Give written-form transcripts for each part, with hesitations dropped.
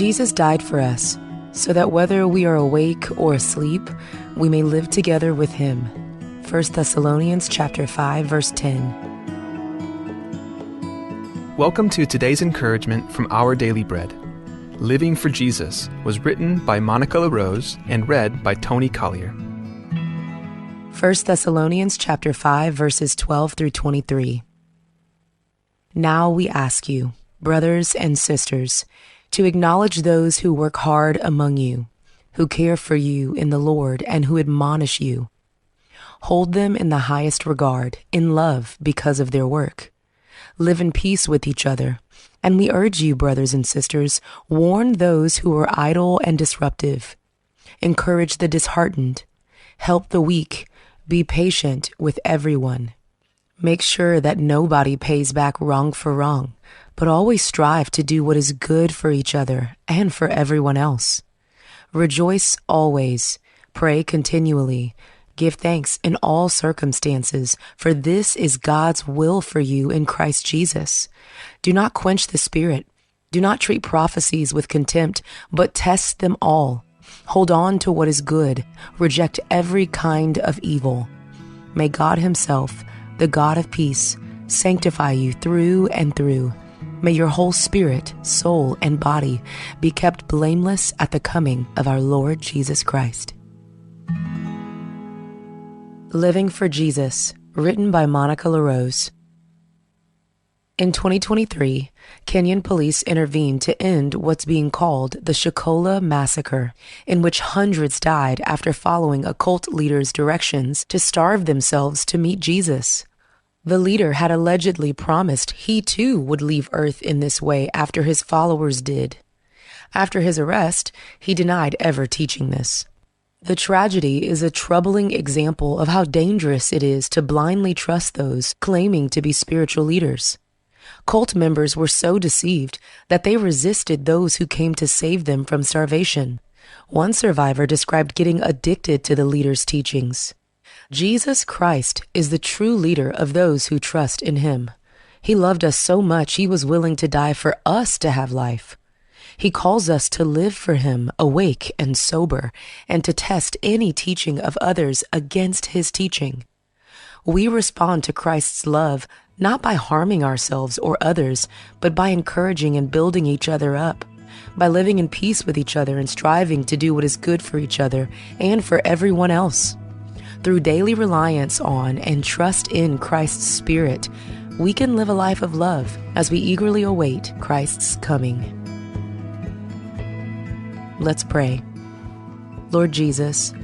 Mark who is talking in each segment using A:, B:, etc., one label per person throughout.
A: Jesus died for us, so that whether we are awake or asleep, we may live together with him. 1 Thessalonians chapter 5, verse 10.
B: Welcome to today's encouragement from Our Daily Bread. Living for Jesus was written by Monica LaRose and read by Tony Collier.
A: 1 Thessalonians chapter 5, verses 12 through 23. Now we ask you, brothers and sisters, to acknowledge those who work hard among you, who care for you in the Lord and who admonish you. Hold them in the highest regard, in love because of their work. Live in peace with each other. And we urge you, brothers and sisters, warn those who are idle and disruptive. Encourage the disheartened. Help the weak. Be patient with everyone. Make sure that nobody pays back wrong for wrong, but always strive to do what is good for each other and for everyone else. Rejoice always. Pray continually. Give thanks in all circumstances, for this is God's will for you in Christ Jesus. Do not quench the Spirit. Do not treat prophecies with contempt, but test them all. Hold on to what is good. Reject every kind of evil. May God himself, the God of peace, sanctify you through and through. May your whole spirit, soul, and body be kept blameless at the coming of our Lord Jesus Christ. Living for Jesus, written by Monica LaRose. In 2023, Kenyan police intervened to end what's being called the Shakahola Massacre, in which hundreds died after following a cult leader's directions to starve themselves to meet Jesus. The leader had allegedly promised he too would leave Earth in this way after his followers did. After his arrest, he denied ever teaching this. The tragedy is a troubling example of how dangerous it is to blindly trust those claiming to be spiritual leaders. Cult members were so deceived that they resisted those who came to save them from starvation. One survivor described getting addicted to the leader's teachings. Jesus Christ is the true leader of those who trust in him. He loved us so much he was willing to die for us to have life. He calls us to live for him, awake and sober, and to test any teaching of others against his teaching. We respond to Christ's love not by harming ourselves or others, but by encouraging and building each other up, by living in peace with each other and striving to do what is good for each other and for everyone else. Through daily reliance on and trust in Christ's Spirit, we can live a life of love as we eagerly await Christ's coming. Let's pray. Lord Jesus,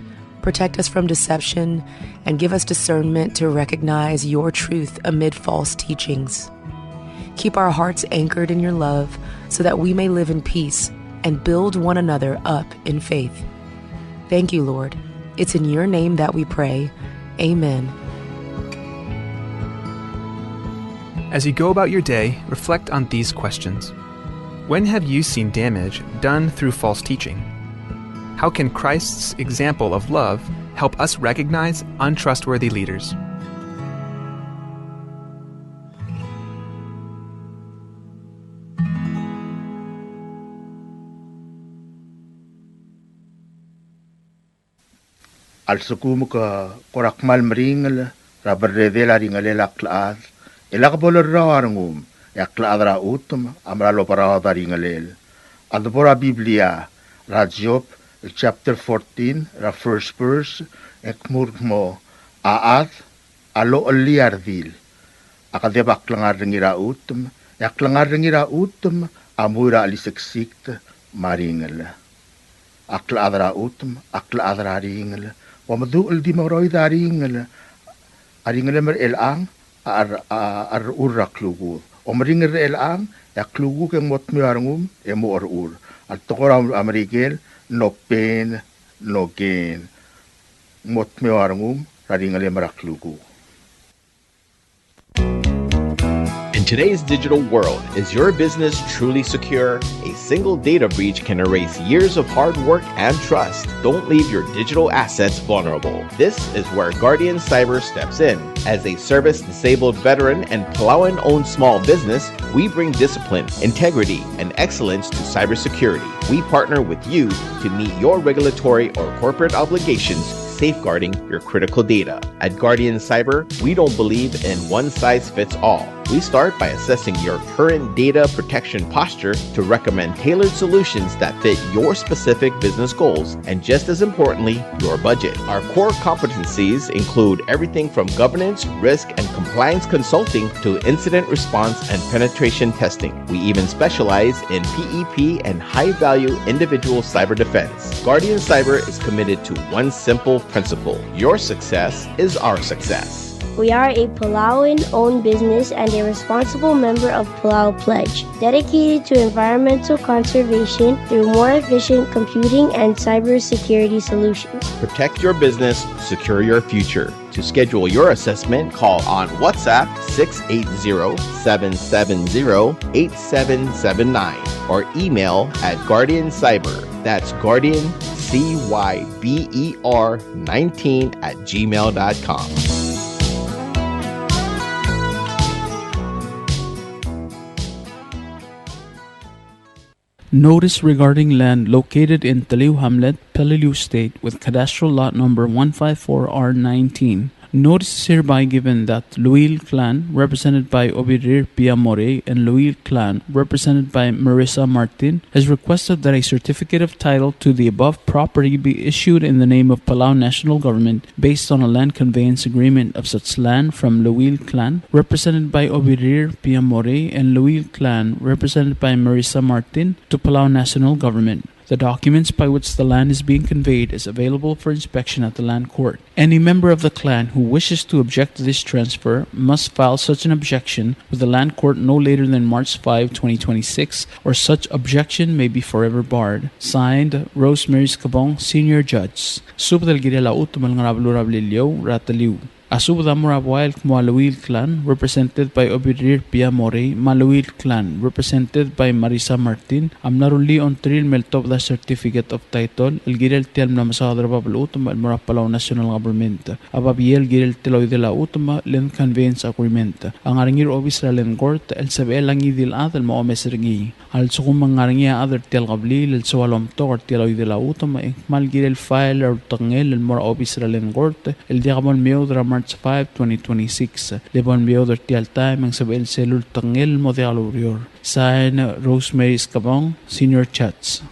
A: protect us from deception and give us discernment to recognize your truth amid false teachings. Keep our hearts anchored in your love so that we may live in peace and build one another up in faith. Thank you, Lord. It's in your name that we pray. Amen.
B: As you go about your day, reflect on these questions. When have you seen damage done through false teaching? How can Christ's example of love help us recognize untrustworthy leaders?
C: Al sukum ka korakmal meringal raberdela ringal laklaad elakbolor rawarngum yaklaad ra utum amralo parada ringalel adbora Biblia ra Job chapter 14 ra first verse ekmurmo aat alo liardil akadebak langar ringira utum yaklangar ringira utum amura aliseksikt maringal aklaad ra utum aklaad ra ringal ومذوق دي مروي دارين أرين مر الآن urraklugu omring الآن yaklugu keng mot miarngum emo or التقرا أمريكيل no pain no gain mot miarngum radingal maraklugu.
D: In today's digital world, is your business truly secure? A single data breach can erase years of hard work and trust. Don't leave your digital assets vulnerable. This is where Guardian Cyber steps in. As a service-disabled veteran and Palauan-owned small business, we bring discipline, integrity, and excellence to cybersecurity. We partner with you to meet your regulatory or corporate obligations, safeguarding your critical data. At Guardian Cyber, we don't believe in one-size-fits-all. We start by assessing your current data protection posture to recommend tailored solutions that fit your specific business goals and, just as importantly, your budget. Our core competencies include everything from governance, risk, and compliance consulting to incident response and penetration testing. We even specialize in PEP and high-value individual cyber defense. Guardian Cyber is committed to one simple principle: your success is our success.
E: We are a Palauan-owned business and a responsible member of Palau Pledge, dedicated to environmental conservation through more efficient computing and cybersecurity solutions.
D: Protect your business, secure your future. To schedule your assessment, call on WhatsApp 680-770-8779 or email at Guardian Cyber. That's Guardian, CYBER 19@gmail.com.
F: Notice regarding land located in Taliw Hamlet, Peleliu State with cadastral lot number 154R19. Notice is hereby given that Luil Clan, represented by Obirir Piamore, and Luil Clan, represented by Marissa Martin, has requested that a certificate of title to the above property be issued in the name of Palau National Government based on a land conveyance agreement of such land from Luil Clan, represented by Obirir Piamore, and Luil Clan, represented by Marissa Martin, to Palau National Government. The documents by which the land is being conveyed is available for inspection at the land court. Any member of the clan who wishes to object to this transfer must file such an objection with the land court no later than March 5, 2026, or such objection may be forever barred. Signed, Rosemary Scabong, Senior Judge. Subdal Girela Utumal Ngarablurablilio, Rataliw. Asubda Murabuail Maluil Clan, represented by Obirir Piamore, Maluil Clan, represented by Marissa Martin, Amnaruli on Tril Meltop the Certificate of Title, El Girel Tel Namasadra Babalutum, El Murapalaw National Government, Ababiel Girel Teloy de la Utuma, Len Conveyance Agreement, Ang Arangir Obisra Len Court, El Sabelangi Dil Adel Maomesergi, Al Sukumang Arangia Other Tel Gabli, El Soalom Tor Teloy de la Utuma, Mal Girel File or Tangel, El Mora Obisra Len Court, El Diamond Meodra March 5, 2026. Lebon Bioder Tial Time ang Sabel Selul Tangel Modealurior. Sign Rosemary Scabong, Senior Chats.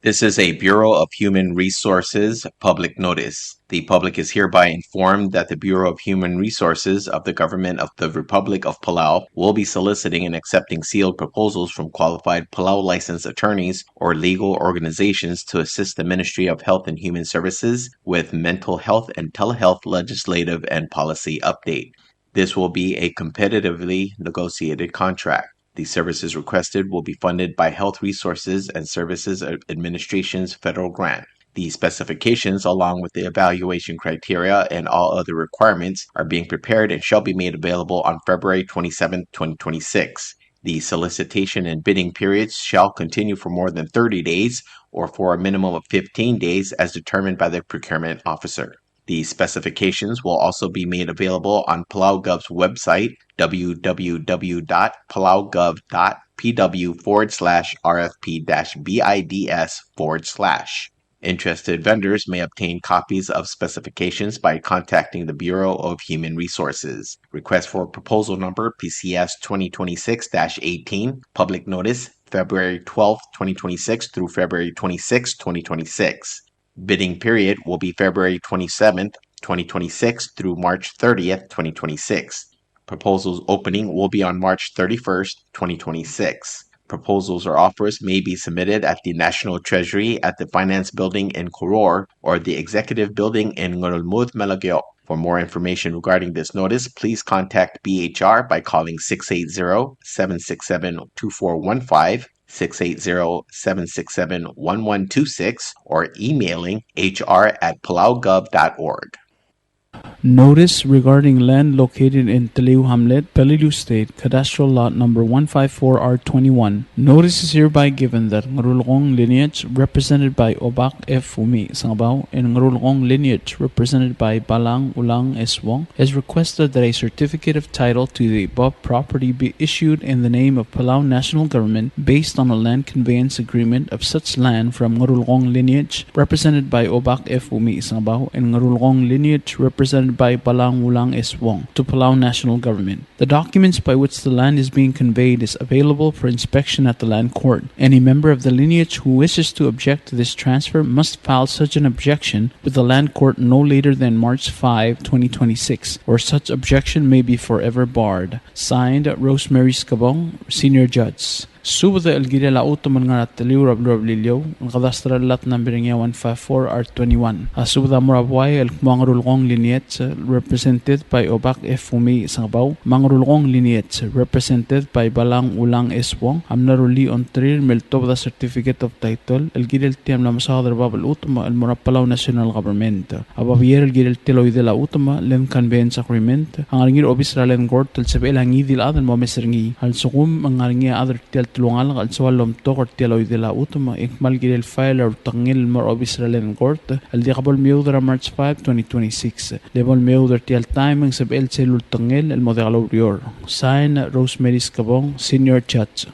D: This is a Bureau of Human Resources public notice. The public is hereby informed that the Bureau of Human Resources of the Government of the Republic of Palau will be soliciting and accepting sealed proposals from qualified Palau licensed attorneys or legal organizations to assist the Ministry of Health and Human Services with mental health and telehealth legislative and policy update. This will be a competitively negotiated contract. The services requested will be funded by Health Resources and Services Administration's federal grant. The specifications, along with the evaluation criteria and all other requirements, are being prepared and shall be made available on February 27, 2026. The solicitation and bidding periods shall continue for more than 30 days or for a minimum of 15 days as determined by the procurement officer. The specifications will also be made available on PalauGov's website, www.palaugov.pw/RFP-BIDS/. Interested vendors may obtain copies of specifications by contacting the Bureau of Human Resources. Request for proposal number PCS 2026-18, public notice, February 12, 2026 through February 26, 2026. Bidding period will be February 27th, 2026 through March 30th, 2026. Proposals opening will be on March 31st, 2026. Proposals or offers may be submitted at the National Treasury at the Finance Building in Koror or the Executive Building in Ngorolmud, Malagyo. For more information regarding this notice, please contact BHR by calling 680-767-2415, 680-767-1126, or emailing hr@palaugov.org.
F: Notice regarding land located in Taliu Hamlet, Peleliu State, Cadastral Lot Number 154R21. Notice is hereby given that Ngarulong lineage, represented by Obak F. Fumi Sangabaw, and Ngarulong lineage, represented by Balang Ulang S. Wong, has requested that a certificate of title to the above property be issued in the name of Palau National Government based on a land conveyance agreement of such land from Ngarulong lineage, represented by Obak F. Fumi Sangabaw, and Ngarulong lineage, represented by Balang Ulang S. Wong, to Palau National Government. The documents by which the land is being conveyed is available for inspection at the land court. Any member of the lineage who wishes to object to this transfer must file such an objection with the land court no later than March 5, 2026, or such objection may be forever barred. Signed, Rosemary Scabong, Senior Judge. Subada Elgida la Utoman nga Taliu Rablilio, ang kadastral lat number niya 154R21. Subada Murabway el Mangrulong Lineage, represented by Obak F. Fumi Sangabaw, Mangrulong Lineage, represented by Balang Ulang S. Wong, Amnaruli on Trill Meltobda Certificate of Title, Elgida el Tiam la Masadar Babal Utama, el Murapalaw National Government. Ababier Elgida el Tiloy de la Utama, Len Conveyance Agreement, ang aringir Obisra Len Gort, el Sabel Hangidil Adan Momesringi, al Sukum, ang aringir other Tel tulungan al sualom to kortialoy de la utuma ikmal gilel file or tangil more of Israel court al diakabol miudra March 5, 2026 level miudra tial time ang sabel celul tangil el modelo rior. Sign Rosemary Scabong, Senior Judge.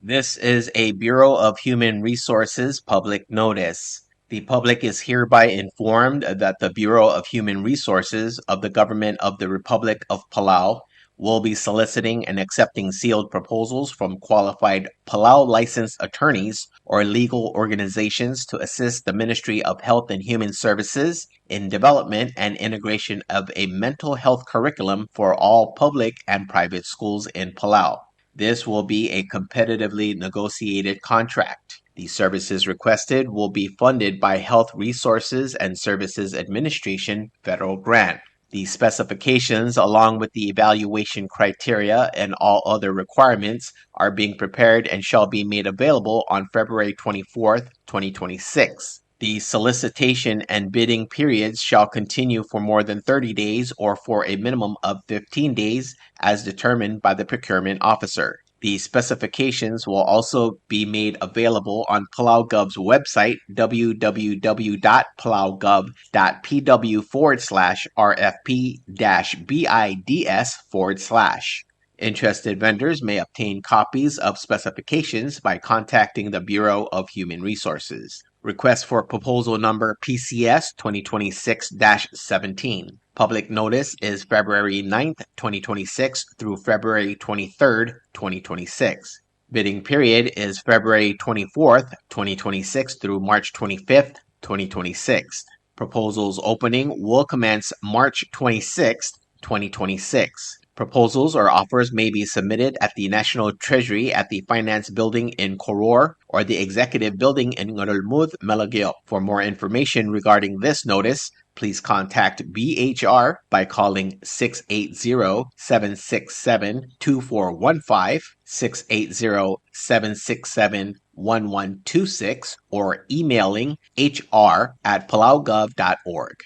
G: This is a Bureau of Human Resources public notice. The public is hereby informed that the Bureau of Human Resources of the Government of the Republic of Palau will be soliciting and accepting sealed proposals from qualified Palau licensed attorneys or legal organizations to assist the Ministry of Health and Human Services in development and integration of a mental health curriculum for all public and private schools in Palau. This will be a competitively negotiated contract. The services requested will be funded by Health Resources and Services Administration federal grant. The specifications, along with the evaluation criteria and all other requirements, are being prepared and shall be made available on February 24th, 2026. The solicitation and bidding periods shall continue for more than 30 days or for a minimum of 15 days as determined by the procurement officer. The specifications will also be made available on Palau Gov's website, www.palaugov.pw/RFP-BIDS/. Interested vendors may obtain copies of specifications by contacting the Bureau of Human Resources. Request for proposal number PCS 2026-17. Public notice is February 9th, 2026 through February 23rd, 2026. Bidding period is February 24th, 2026 through March 25th, 2026. Proposals opening will commence March 26th, 2026. Proposals or offers may be submitted at the National Treasury at the Finance Building in Koror or the Executive Building in Ngurulmud, Melageo. For more information regarding this notice, please contact BHR by calling 680-767-2415, 680-767-1126, or emailing hr@palaugov.org.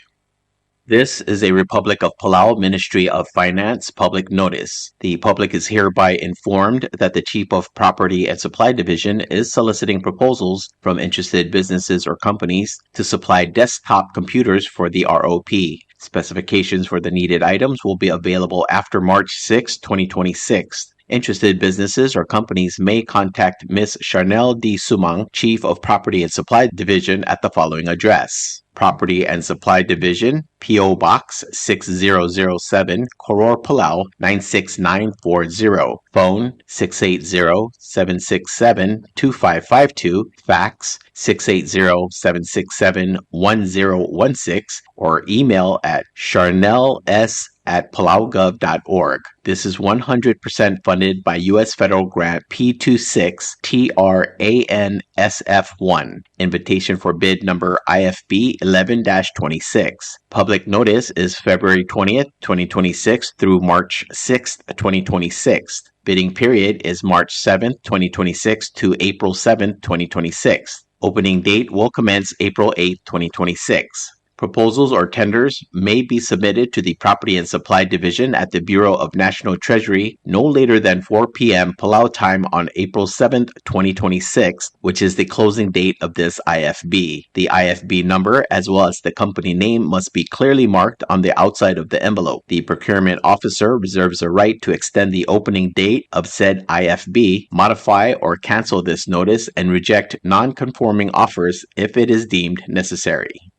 G: This is a Republic of Palau Ministry of Finance public notice. The public is hereby informed that the Chief of Property and Supply Division is soliciting proposals from interested businesses or companies to supply desktop computers for the ROP. Specifications for the needed items will be available after March 6, 2026. Interested businesses or companies may contact Ms. Charnel D. Sumang, Chief of Property and Supply Division, at the following address: Property and Supply Division, P.O. Box 6007, Koror, Palau 96940. Phone 680-767-2552. Fax 680-767-1016, or email at charnels@palaugov.org. This is 100% funded by U.S. Federal Grant P26 TRANSF1. Invitation for bid number IFB 11-26. Public notice is February 20th, 2026 through March 6th, 2026. Bidding period is March 7th, 2026 to April 7th, 2026. Opening date will commence April 8th, 2026. Proposals or tenders may be submitted to the Property and Supply Division at the Bureau of National Treasury no later than 4 p.m. Palau time on April 7th, 2026, which is the closing date of this IFB. The IFB number as well as the company name must be clearly marked on the outside of the envelope. The procurement officer reserves the right to extend the opening date of said IFB, modify or cancel this notice, and reject non-conforming offers if it is deemed necessary.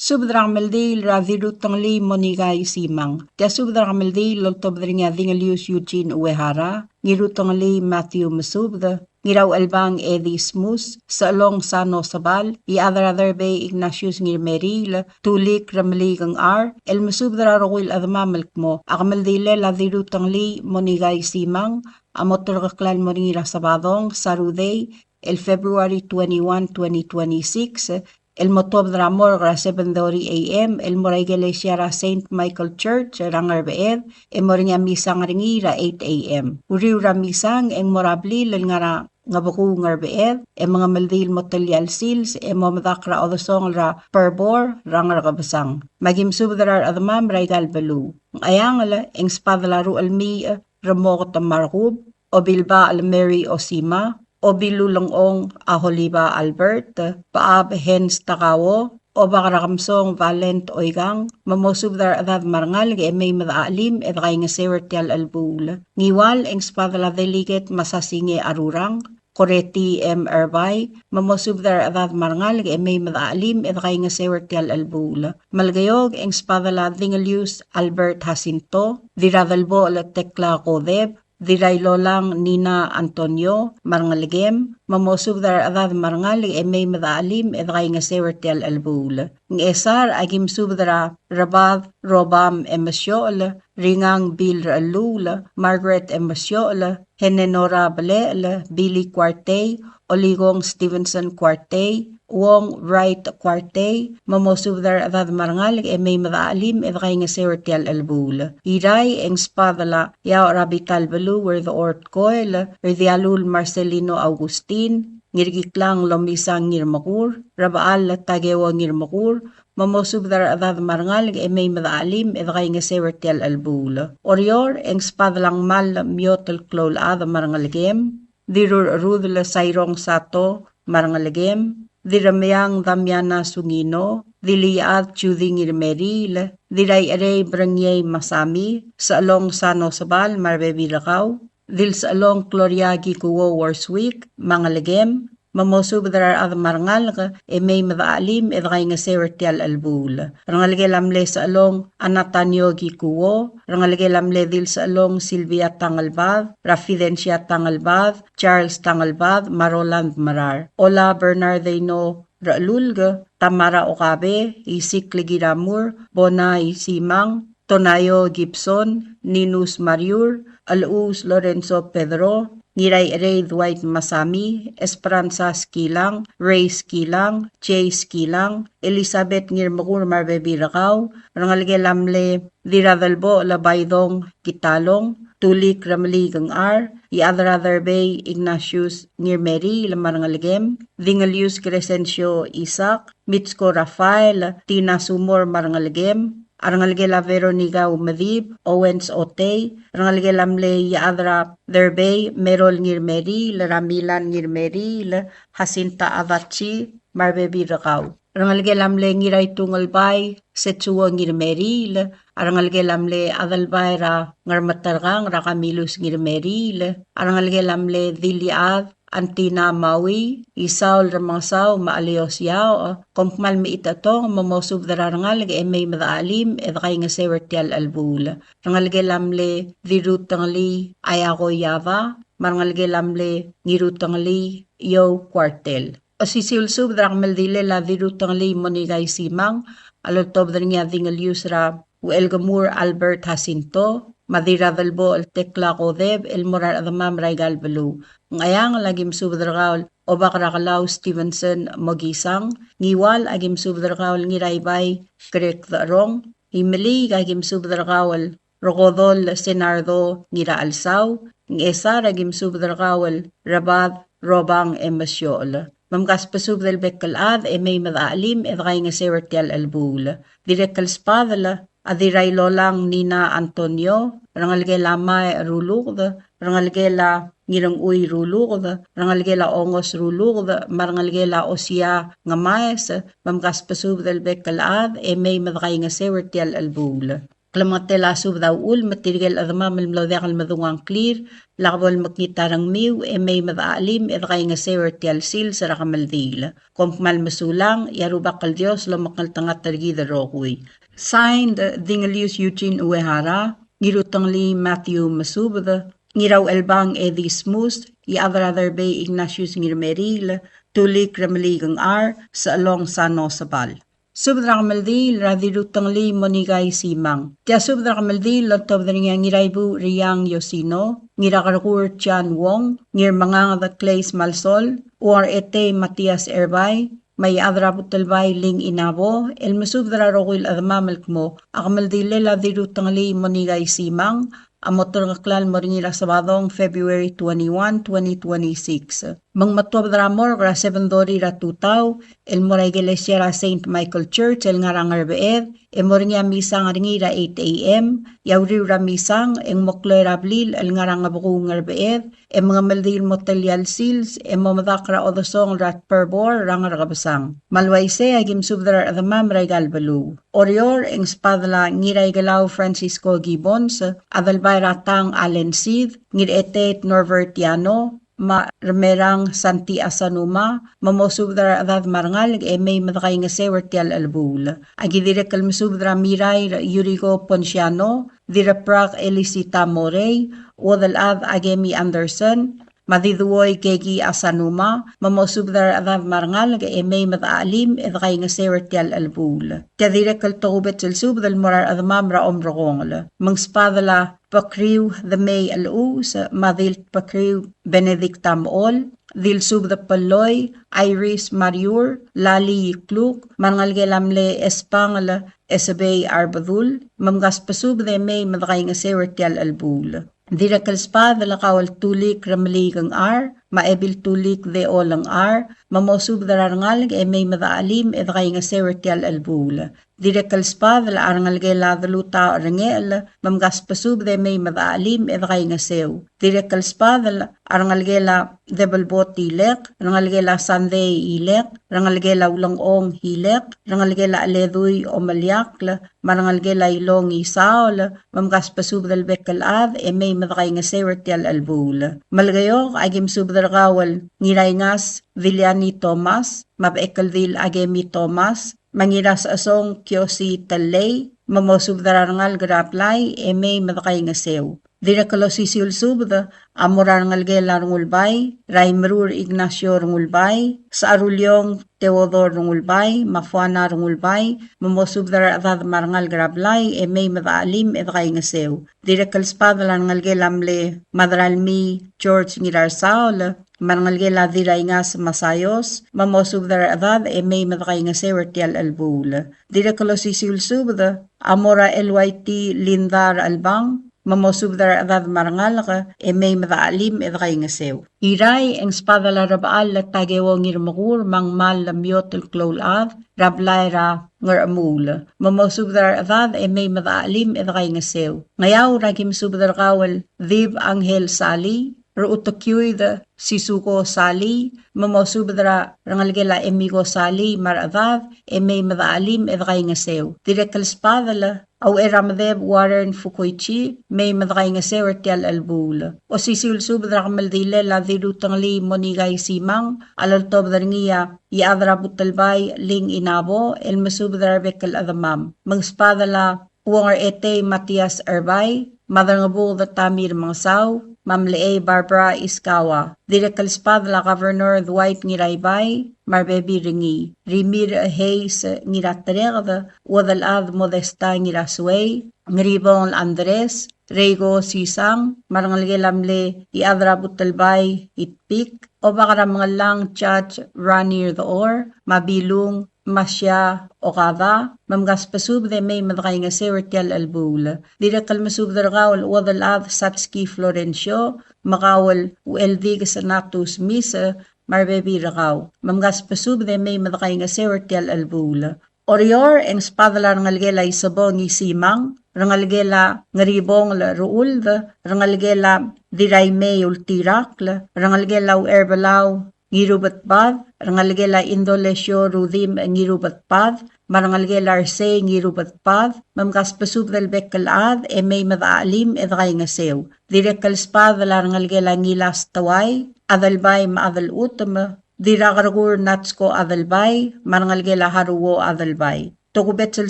H: Subdrameldi radirutangli monigai simang. Tia subdrameldi loltobdringa dingalius Eugene Uehara, ngirutangli Matthew Masubda, ngiraw albang Eddie Smus, salong Sano Sabal, other bay Ignatius ngirmeril, tulik ramligang R, el Masubdra roil admamalk mo, akmaldile ladirutangli monigai simang, amotorgaklan monira sabadong, sarudey, el February 21, 2026, el motob dramor ra 7:30 a.m. el moraigele siara St. Michael Church rangar beed e moringa misang ringi ra 8 a.m. Uriw ra misang eng morabli lel ngara ngabaku ngar beed e mga maldil motalyal sils e momadak ra odosong ra perbor rangar kabasang. Magim subdrar adamam raigal balu. Ayangala eng spadlaru almi ramokot marhub o bilba al Mary Osima o bilulongong Aholiba Albert, Paab Hens Takawo, o bakarakamsong Valent Oigang, mamosubdar adad marangal ge may madaalim et kay nga sewertial albul. Ngiwal eng spadala delegate masasinge arurang, Koreti M. Erbay, mamosubdar adad marangal ge may madaalim et kay nga sewertial albul. Malgayog eng spadala Dingalius Albert Jacinto, diradalbo la Tekla Kodeb, Diray lolang Nina Antonio, marangaligem, mamosubdar adad marangalig e may madaalim e dray nga sewertial albul. Ng esar agim subdara Rabad Robam Emasyol, Ringang Bil Ralul, Margaret Emasyol, Henenora Balel, Billy Quartey, Oligong Stevenson Quartey, Wong Wright Quartey, mamosubdar adad marangalig e may madaalim e dray nga sewertial albul. Iray eng spadala yaw rabital balu where the ort koil, Ridialul Marcelino Augustin, ngirgiklang lomisang ngirmakur, Rabaal tagewa ngirmakur, mamosubdar adad marangalig e may madaalim e dray nga sewertial albul. Orior eng spadalang mal miotel klol ada marangaligem, dirur rudla sayrong sato marangaligem, Diramayang Damiana Sungino, Diliat Chuding Irmeril, Diray Arey Branyay Masami, sa along Sano Sabal, Marbebilakaw, Dil sa along Cloriagi Kuwo Warswick, Mangalegem, mamosubdrar ad marangal e may madaalim e dray nga sewertial albul. Rangalge lamle sa along Anatanyo Gikuwo, rangalge lamle dil sa along Silvia Tangalbad, Rafidencia Tangalbad, Charles Tangalbad, Maroland Marar. Ola Bernardino Ralulga, Tamara Okabe, Isik Ligiramur, Bona Isimang, Tonayo Gibson, Ninus Mariur, Alus Lorenzo Pedro, Niray Ray Dwight Masami, Esperanza Skilang, Ray Skilang, Jay Skilang, Elizabeth Ngirmakur Marbebirakaw, Rangalge Lamle, Diradalbo Labaydong Kitalong, Tulik Ramaligang R, Iadrather Bay Ignatius Ngirmeri Lamarangalgem, Dingalius Crescencio Isaac, Mitsko Rafael, Tina Sumor Marangalgem, Arangalgela Veronica Umadib, Owens Otey, Rangalgelamle Yadra Derbey, Merol Ngirmeri, Ramilan Ngirmeri, Jacinta Avachi, Marbebi Rakaw. Rangalgelamle Ngiray Tungalbay, Setsuwa Ngirmeri, Arangalgelamle Adalbay Ngarmatargang, Rakamilus Ngirmeri, Arangalgelamle Diliad, Antina Maui, Isaul Ramasaw, Maalios Yao, Kompmal Miitatong, Mamosub Darangal, e may madaalim, e kay nga sewertial albul. Rangalge lamle, Dirutangli, Ayako Yava, Marangalge lamle, Ngirutangli, Yo Quartel. O sisilsub Drakmaldile la Dirutangli Monigay Simang, Alotob Dringa Dingaliusra, Uelgamur Albert Jacinto, Madira Dalbo el Tekla Kodeb, el Morar Adamam Raigal Balu. Ngayang lagim subdragawl o bakrakalaw Stevenson Mogisang, ngiwal agim subdragawl ngiraybay Grek Darong, himili agim subdragawl Rogodol Senardo ngira Alsaw, ngesa agim subdragawl Rabad Robang Emasyol. Mamgas pasub del bekal ad may madaalim edray nga sewertial albul. Direkal spadala adiray lolang Nina Antonio, rangalgela may rulugda, rangalgela ngirang uy rulugda, rangalgela ongos rulugda, marangalgela osya nga maes, mamgas pasub del bekal ad may madray nga sewertial albul. Klamatela sub daw ul matirgel adama malmlawdekal madungang clear lakbol makitarang miw may madaalim edray nga sewertial sil sa rakamaldil. Kompmal masulang yarubakal Dios lomakal tangat targida rokuy. Signed Dingalius Eugene Uehara, Ngirutangli Matthew Masubada, Ngiraw Elbang Edi Smoost, Yadradar Bay Ignatius Ngirmeril, Tulik Ramaligang R, sa Along Sano Sabal. Subdrakamaldi radirutangli monigay simang. Tia subdrakamaldi lotob na nga ngiraybu riyang Yosino, ngirakarkur Chan Wong, ngir mga the Clays Malsol, or ete Matias Erbay, may adrabutalbay ling inabo, el masubdra rokuil admamalk mo, akamaldi lela dirutangli monigay simang, amotor nga klal moringila sabadong February 21, 2026. Mang matuab dramor gra 7 dori ra tutaw, el moray Iglesia ra St. Michael Church, el ngarang arbeed, el moringa misang ringi ra 8 a.m., yawri ra misang, el mokloy ra blil, el ngarang abukong arbeed, el mga maldil motelyal sils, el mamadak ra odosong rat perbor, rangar kabasang. Malwayse, agim subdrar adamam ray galbalu. Orior, eng spadla ngiray galaw Francisco Gibbons, adalbay ratang Allen Seed, ngir etet Norvertiano, ma remerang Santi Asanuma, mamosubdra adad marangal, may madakay nga sewertial albul. Agi direkal masubdra miray Yurigo Ponciano, diraprak Elisita Morey, wadalad agemi Anderson, madiduoy kegi Asanuma, mamosubdar adad marangal, may madaalim, edakay nga sewertial albul. Direkal tokubet silsub dal morar adamam ra omrokongla. Mangspadala pakriw the may alus, madil pakriw Benedictam ol, dil sub the paloy, Iris Mariur, Lali Yikluk, mangalgelamle espangla, esabay arbadul, mamgas pasub the may madakay nga sewertial albul. Direkal spada lakawal tulik ramaligang R, maebil tulik de olang R, mamosub darangal may madaalim edakay nga sewertial albul. Direkal spada la arangal la daluta rangel, mamgas pasub de may madaalim edakay nga sew. Direkal spada la arangal la debalbot ilek, rangal la Sunday ilek, rangal la ulang ong hilek, rangal la aleduy o malyak, marangal la ilong isaol, mamgas pasub dal bekal ad may madakay nga sewertial albul. Malgayok agim subdargawal ngiray ngas Villani Thomas, mabekaldil agemi Thomas, mangiras asong kyosi talay, mamosubdarangal graplay, may madakay nga sew. Dinakalo sisil subda, amorangal gela rungulbay, Raimerur Ignacio rungulbay, sa arulyong Teodor rungulbay, mafuana rungulbay, mamosubdara adad marangal graplay, may madaalim edakay nga sew. Dinakal spadalan ngal gelamle, madralmi George Ngirarsaol, marangalgela diray nga sa masayos, mamosubdar adad may madakay nga sewertial albul. Direkalo sisil subda, amora LYT Lindar Albang, mamosubdar adad marangal ka, may madaalim edakay nga sew. Iray ang spadala rabaal at tagewo ngirmakur mang mal lamyot el klolad, rablayra ngar amul. Mamosubdar adad may madaalim edakay nga sew. Ngayaw ragim subdar kawal, Viv Angel Sali, Ruutakyuy da Sisuko Sali, mamosubdra rangalgela emigo Sali maradad, may madaalim edakay nga sew. Direkal spadala, aw eramadeb Warren Fukuichi, may madakay nga sewertial albul. O sisil subdra kamaldile la dirutangli monigay simang, alaltob daringiya, iadra butalbay ling inabo, el masubdra bekal adamam. Mangspadala, uwangar ete Matias Erbay, madarngabul da tamir mangsaw, Mamlee Barbara Iskawa, Direkal Spadla Governor Dwight Ngiraybay, Marbebi Ringi, Rimir Hayes Ngiratrerda, Wadalad Modesta Ngirasway, Ngribong Andres, Rego Sisang, Marangalgelamle Iadra Butalbay Itpik, o baka mga lang Judge Ranir Door, Mabilung Masya Okada, mamgas pasub de may madakay nga sewertial albul. Direkal masub dargawal wadalad Sapski Florencio, makawal ueldig sa natus misa, marbebi rakaw. Mamgas pasub de may madakay nga sewer tial albula. Orior ang spadala rangalgela isabong isimang, rangalgela ngaribong la ruul, rangalgela diray may ultirak, rangalgela erbalaw ngirubat bad, rangalgela indolesyo rudim ngirubat bad, marangalgela arse ngirubat bad, mamgas pasub del bekkalad e may madaalim edakay nga sew. Direkal spadala rangalgela ngilas taway, adalbay maadal utama, Diragaragur natsko adalbay, marangalgela haruwo adalbay. Tokubetsel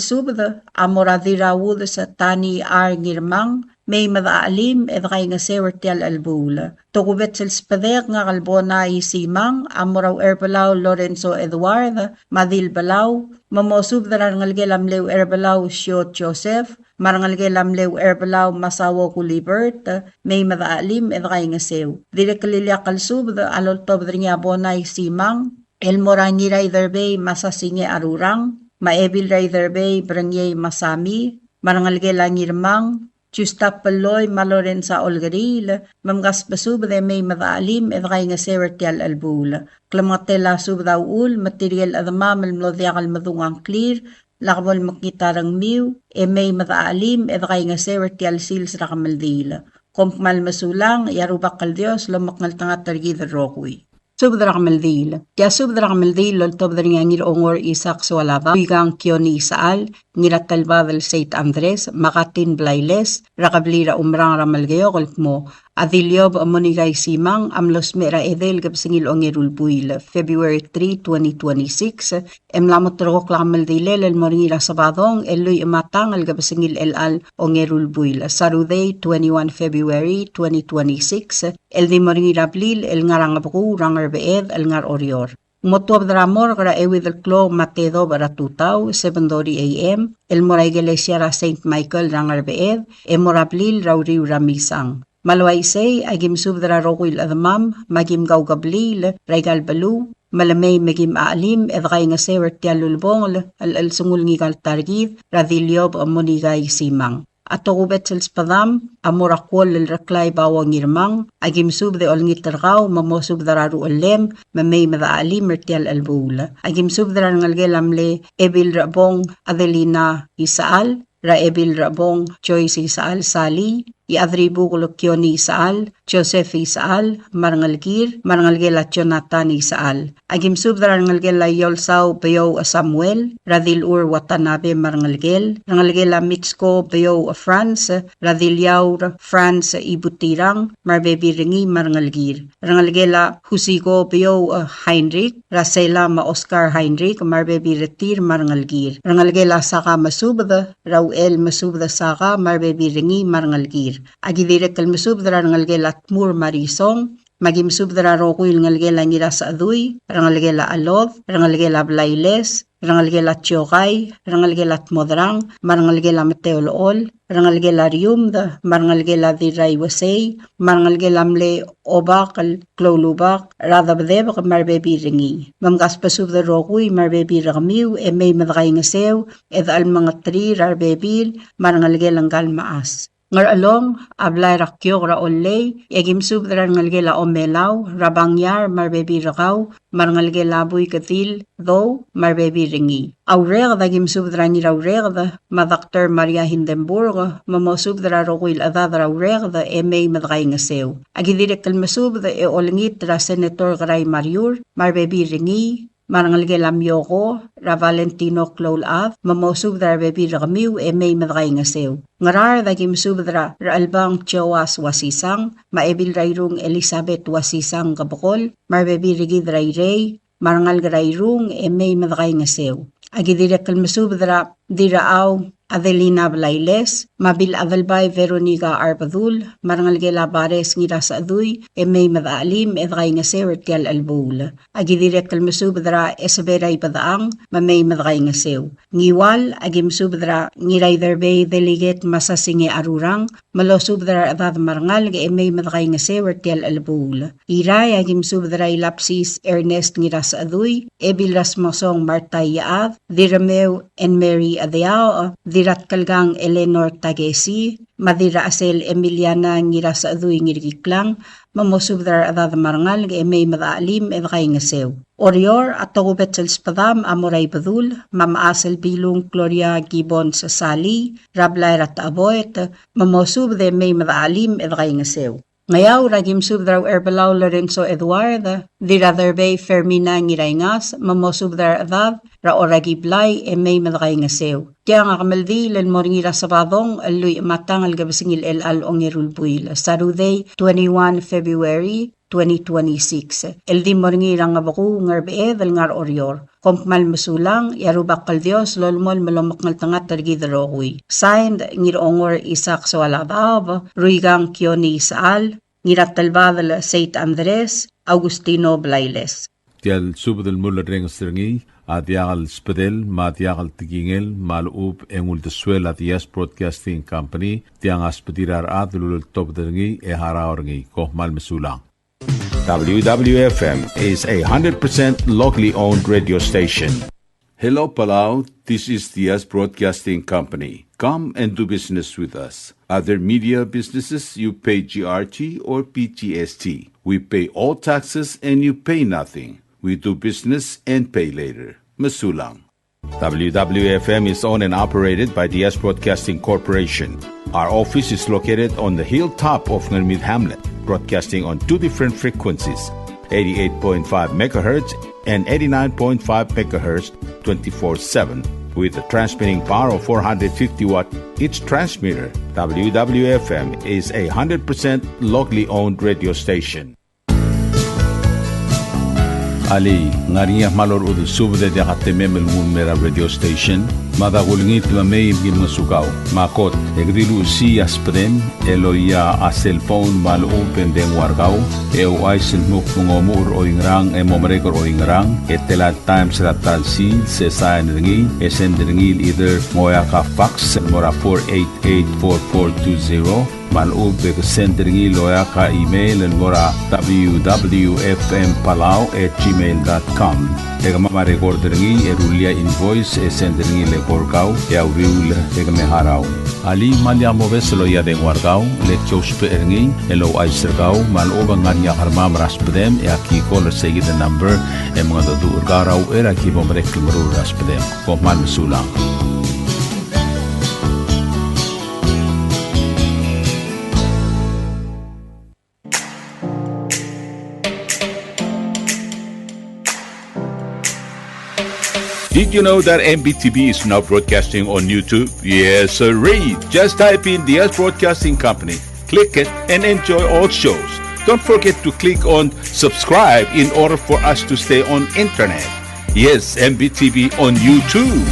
H: subda, amora dirawud sa tani ar ngirmang, may madaalim edakay nga sewer tial albula. Tokubetsel spadek nga kalbona isimang, amoraw erbalaw Lorenzo Eduardo, madil balaw, mamosub darangalgelam lew erbalaw Siot Joseph, marangalgelam lew erbalaw masawo kulibert, may madaalim edakay nga sew. Direkalilya kalsubda alol tobdringa bona isimang, elmorangiray derbay masasinge arurang, maebil ray derbay brangye masami, marangalgela ngirmang, Justa peloy maloren sa olgaril, mamgas basub de may madaalim edakay nga sewer tial albul. Klamatela sub daw ul, material adamam almlodiyakal madungang clear, lakbol makitarang miw, may madaalim edakay nga sewer tial sils rakamaldil. Kompmal masulang, yarubakal Dios, lomakngal tanga targid rokwi. Subdra kamaldil. Kaya subdra kamaldil, loltobdra nga ngir ongor isak swalaba, wigang kioni isaal, ngiratalbadal St. Andres, makatin blayles, rakablira umrang ramalgayo kolpmo, adilyob amonigay simang, amlos mera edel gabsingil ongerul buil, February 3, 2026, emlamot rokok lakamaldilel el moringira sabadong, eloy amatang al gabsingil el ongerul buil, Saturday, 21 February 2026, el di moringira blil, el ngarangabaku, rangar beed, el ngar orior. Motuab dramor gra ewid el klo matedo bara tutaw, 7:30 a.m. El moray iglesia ra St. Michael rangar beed, e morablil rauriw ramisang. Malaway say, agim subdra rokuil adamam, magim gawgablil, raigal balu, malamay magim aalim, edakay nga sewer tialulbong, al sungul ngigal targid, radilyob amonigay simang. Ato kubet sel spadam, amorakwol el raklay bawang ngirmang, agim sub de ol ngitargaw, mamosub dararu olem, mamay madaalim mertial albula. Agim sub daran ngalgelamle, ebil rabong Adelina Isaal, ra ebil rabong Joyce Isaal Sali, iadribu kolokyon Isaal, Joseph Isaal, marangalgir, marangalgela Jonathan Isaal. Agim sub daran ngalgela yolsaw bayo Samuel, radil ur Watanabe marangalgel, rangalgela Mitsko bayo France, radilyaw France ibutirang, marbebi ringi marangalgir. Rangalgela Husigo bayo Heinrich, rasela ma Oscar Heinrich, marbebi retir marangalgir. Rangalgela saka masubda, rawel masubda saka, marbebi ringi marangalgir. Agidire kalmasubdra ngalgela Tmur Marisong, magim subdra rokuil ngalgela ngira sa aduy, rangalgela Alov, rangalgela Blayles, rangalgela Tiokay, rangalgela Tmodrang, marangalgela Mateolool, rangalgela Riumda, marangalgela Diray Wasay, marangalgela Mle Obak, Klolubak, Radabdeb, marbebi ringi. Mamgas pasubda rokuy, marbebi ragmiw, may madakay nga sew, edal mga tri, rarbebil, marangalgelang galmaas. Ngar along, ablay rakyog ra olay, yagim subdran ngalgela omelaw, rabangyar, marbebi rakaw, marangalgela buy katil, though, marbebi ringi. Aureg dagim subdran niraureg da, madakter Maria Hindenburg, mamosubdra rokuil adadra aureg da, may madakay nga sew. Agidirek kalmasubda olngit ra Senator Gray Mariur, marbebi ringi, marangalgela Miyoko, ra Valentino Klolav, mamosubdra bebi ragmiw, may madakay nga sew. Ngarar dagim subdra ra albang Tiowas Wasisang, maebil rayrung Elizabeth Wasisang kabukol, marbebi rigid rayray, marangal rayrung, may madakay nga sew. Agidirek kalmasubdra diraaw Adelina Blayles, mabil adalbay Veronica Arpadul, marangalgela Bares ngira sa aduy, may madaalim edakay nga sewer tial albul. Agidirek kalmasubdra esaberay padaang, mamay madakay nga sew. Ngiwal, agim subdra ngiray derbay delegate masasinge arurang, malosubdra adad marangal may madakay nga sewer tial albul. Iray, agim subdra Lapsis Ernest ngira sa aduy, ebil rasmosong Martay Yaad, Diramew and Mary Adeao, madirat kalgang Eleanor Tagesi, madira asel Emiliana ngira sa adui ngiriklang, mamosubdar adad marangal ng emay madaalim edakay ngasew. Orior at tagubet sa spadam amoray badul, mamaasel bilong Gloria Gibbon sa sali, rablay rat aboy at mamosub de emay madaalim edakay ngasew. Ngayaw ragim subdar Erbalaw Lorenzo Eduardo, diraderbay Fermina ngirayngas, mamosubdar adad, ra oragiblay emay madakay ngasew. Kaya nga kamaldi len moringira sabadong aluy matang algabasingil el ongirulpuil. Saturday, 21 February 2026. El di moringira nga baku ngarbe dal ngar orior. Kompmal masulang, yarubak kal Dios, lolmol malamak ngal tangat targidarohui. Signed, ngirongor Isak Soaladav, Ruigang Kioni Saal, ngirat talbadal Saint Andres, Agustino Blailes.
I: Tial subdal mulla reng stringi, adiagal spedel, madiagal tigingel, malub engul desuel adias Broadcasting Company, tiang aspedirar adlul top dringi e haraorngi, kohmal mesulang.
J: WWFM is a 100% locally owned radio station.
I: Hello Palau, this is Diaz Broadcasting Company. Come and do business with us. Other media businesses, you pay GRT or PTST. We pay all taxes and you pay nothing. We do business and pay later. Masulang.
J: WWFM is owned and operated by Diaz Broadcasting Corporation. Our office is located on the hilltop of Ngermid Hamlet, broadcasting on two different frequencies, 88.5 MHz and 89.5 MHz 24/7, with a transmitting power of 450 watt each transmitter. WWFM is a 100% locally owned radio station.
I: Ali, ngariya malor udu subde de katememel mera radio station, madagulngit lamay gin masukaw. Makot, egdilu si aspren, eloya a cellphone mal open den wargaw, aisen muk mungomur o ingrang, momrekor o ingrang, telat times ratansil, sesayan ringi, esendringil either moya ka fax, mora 488-4420, malub ke sendringi loya ka email and mora www.fmpalau@gmail.com. Ega mama recorderingi erulia invoice sendringi le korkau ya uriul ega me harau. Ali malia moves loya de wargau le chospe eringi elo aisergau maluba ngania harma raspedem ya ki call say the number e mga do urgarau era ki bomrek mru raspedem ko mal sulang.
J: Did you know that MBTV is now broadcasting on YouTube? Yes, sirree. Just type in Diaz Broadcasting Company, click it, and enjoy all shows. Don't forget to click on subscribe in order for us to stay on internet. Yes, MBTV on YouTube.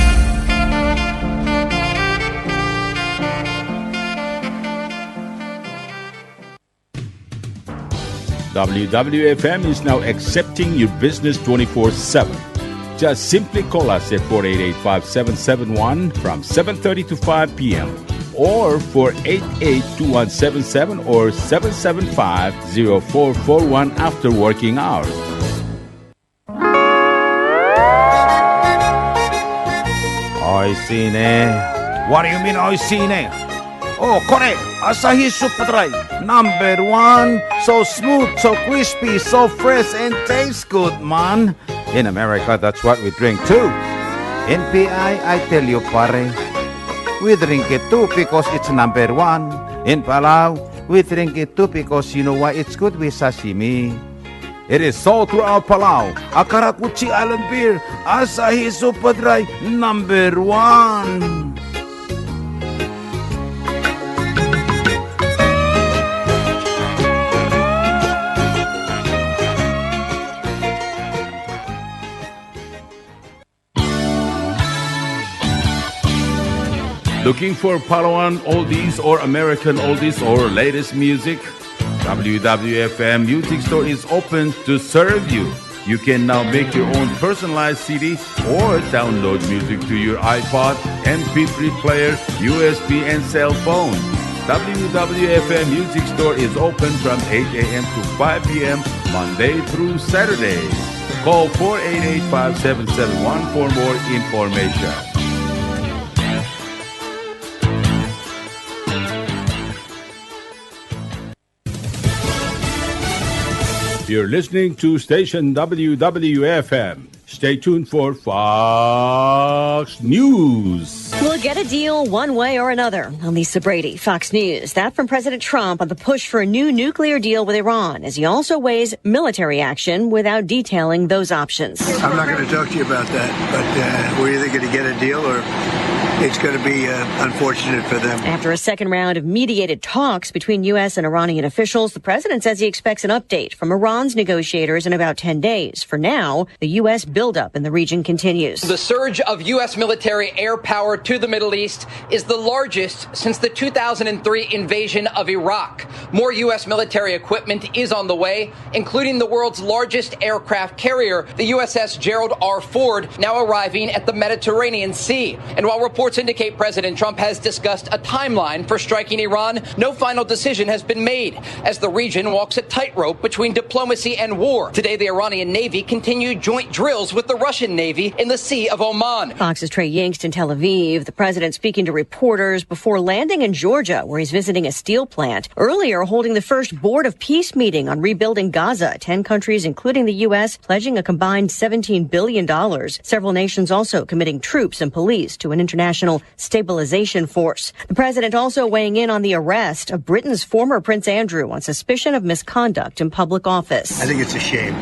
J: WWFM is now accepting your business 24/7. Just simply call us at 488-5771 from 7:30 to 5 p.m. or 488-2177 or 775-0441 after working hours.
K: Oi sine. What do you mean oi sine? Oh, correct. Asahi Super Dry. Number 1. So smooth, so crispy, so fresh, and tastes good, man. In America, that's what we drink too. In PI, I tell you, pare, we drink it too because it's number 1. In Palau, we drink it too because you know why it's good with sashimi. It is sold throughout Palau. Akarakuchi Island beer, Asahi Super Dry, number 1.
I: Looking for Palauan oldies or American oldies or latest music? WWFM Music Store is open to serve you. You can now make your own personalized CD or download music to your iPod, MP3 player, USB, and cell phone. WWFM Music Store is open from 8 a.m. to 5 p.m. Monday through Saturday. Call 488-5771 for more information. You're listening to station WWFM. Stay tuned for Fox News.
L: We'll get a deal one way or another. I'm Lisa Brady, Fox News. That from President Trump on the push for a new nuclear deal with Iran, as he also weighs military action without detailing those options.
M: I'm not going to talk to you about that, but we're either going to get a deal or it's going to be unfortunate for them.
L: After a second round of mediated talks between U.S. and Iranian officials, the president says he expects an update from Iran's negotiators in about 10 days. For now, the U.S. buildup in the region continues.
N: The surge of U.S. military air power to the Middle East is the largest since the 2003 invasion of Iraq. More U.S. military equipment is on the way, including the world's largest aircraft carrier, the USS Gerald R. Ford, now arriving at the Mediterranean Sea. And while reports indicate President Trump has discussed a timeline for striking Iran, no final decision has been made as the region walks a tightrope between diplomacy and war. Today, the Iranian Navy continued joint drills with the Russian Navy in the Sea of Oman.
L: Fox's Trey Yingst in Tel Aviv. The president speaking to reporters before landing in Georgia, where he's visiting a steel plant. Earlier, holding the first Board of Peace meeting on rebuilding Gaza. 10 countries, including the U.S., pledging a combined $17 billion. Several nations also committing troops and police to an international stabilization force. The president also weighing in on the arrest of Britain's former Prince Andrew on suspicion of misconduct in public office.
M: I think it's a shame.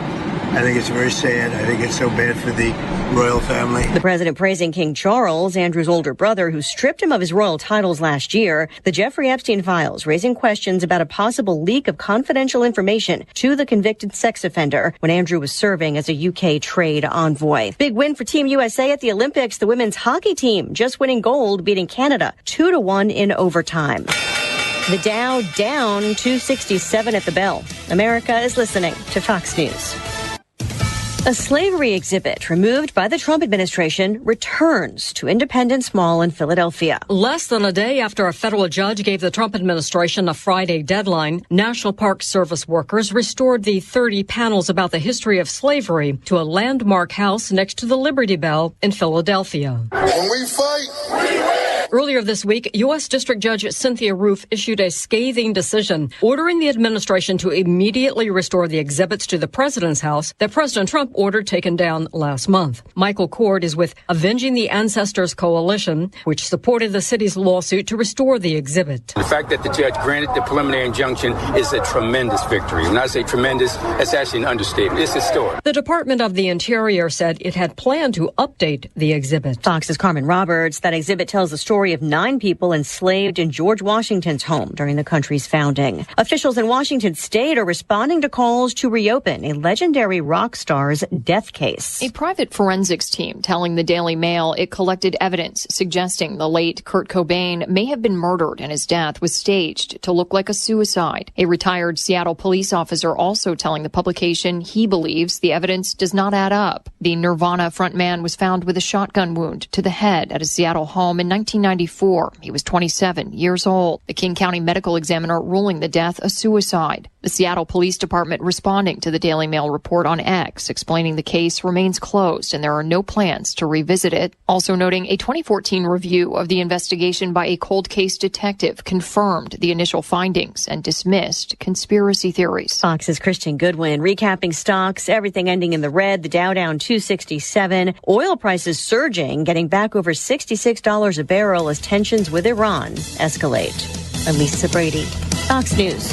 M: I think it's very sad. I think it's so bad for the royal family.
L: The president praising King Charles, Andrew's older brother, who stripped him of his royal titles last year. The Jeffrey Epstein files raising questions about a possible leak of confidential information to the convicted sex offender when Andrew was serving as a UK trade envoy. Big win for Team USA at the Olympics. The women's hockey team just winning gold, beating Canada 2-1 in overtime. The Dow down 267 at the bell. America is listening to Fox News. A slavery exhibit removed by the Trump administration returns to Independence Mall in Philadelphia.
O: Less than a day after a federal judge gave the Trump administration a Friday deadline, National Park Service workers restored the 30 panels about the history of slavery to a landmark house next to the Liberty Bell in Philadelphia.
P: When we fight, we win.
O: Earlier this week, U.S. District Judge Cynthia Roof issued a scathing decision ordering the administration to immediately restore the exhibits to the president's house that President Trump ordered taken down last month. Michael Cord is with Avenging the Ancestors Coalition, which supported the city's lawsuit to restore the exhibit.
Q: The fact that the judge granted the preliminary injunction is a tremendous victory. When I say tremendous, that's actually an understatement. It's historic.
O: The Department of the Interior said it had planned to update the exhibit.
L: Fox's Carmen Roberts. That exhibit tells the story of 9 people enslaved in George Washington's home during the country's founding. Officials in Washington state are responding to calls to reopen a legendary rock star's death case.
R: A private forensics team telling the Daily Mail it collected evidence suggesting the late Kurt Cobain may have been murdered and his death was staged to look like a suicide. A retired Seattle police officer also telling the publication he believes the evidence does not add up. The Nirvana frontman was found with a shotgun wound to the head at a Seattle home in 1994. He was 27 years old. The King County medical examiner ruling the death a suicide. The Seattle Police Department responding to the Daily Mail report on X, explaining the case remains closed and there are no plans to revisit it. Also noting a 2014 review of the investigation by a cold case detective confirmed the initial findings and dismissed conspiracy theories.
L: Fox's Christian Goodwin recapping stocks, everything ending in the red, the Dow down 267, oil prices surging, getting back over $66 a barrel as tensions with Iran escalate. I'm Lisa Brady, Fox News.